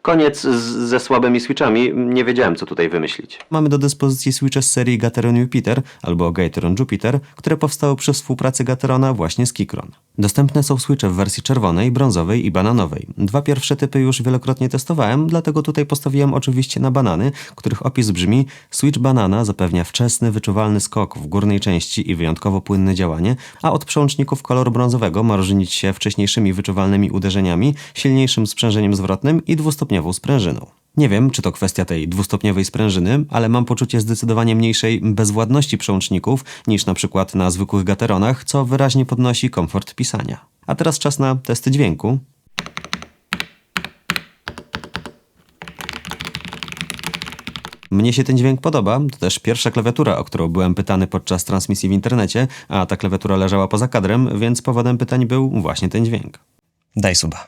Koniec ze słabymi switchami, nie wiedziałem co tutaj wymyślić. Mamy do dyspozycji switche z serii Gateron Jupiter albo Gateron Jupiter, które powstały przy współpracy Gaterona właśnie z Keychron. Dostępne są switche w wersji czerwonej, brązowej i bananowej. Dwa pierwsze typy już wielokrotnie testowałem, dlatego tutaj postawiłem oczywiście na banany, których opis brzmi: switch banana zapewnia wczesny, wyczuwalny skok w górnej części i wyjątkowo płynne działanie, a od przełączników koloru brązowego ma różnić się wcześniejszymi wyczuwalnymi uderzeniami, silniejszym sprzężeniem zwrotnym i dwustopniową sprężyną. Nie wiem, czy to kwestia tej dwustopniowej sprężyny, ale mam poczucie zdecydowanie mniejszej bezwładności przełączników niż na przykład na zwykłych Gateronach, co wyraźnie podnosi komfort pisania. A teraz czas na testy dźwięku. Mnie się ten dźwięk podoba, to też pierwsza klawiatura, o którą byłem pytany podczas transmisji w internecie, a ta klawiatura leżała poza kadrem, więc powodem pytań był właśnie ten dźwięk. Daj suba.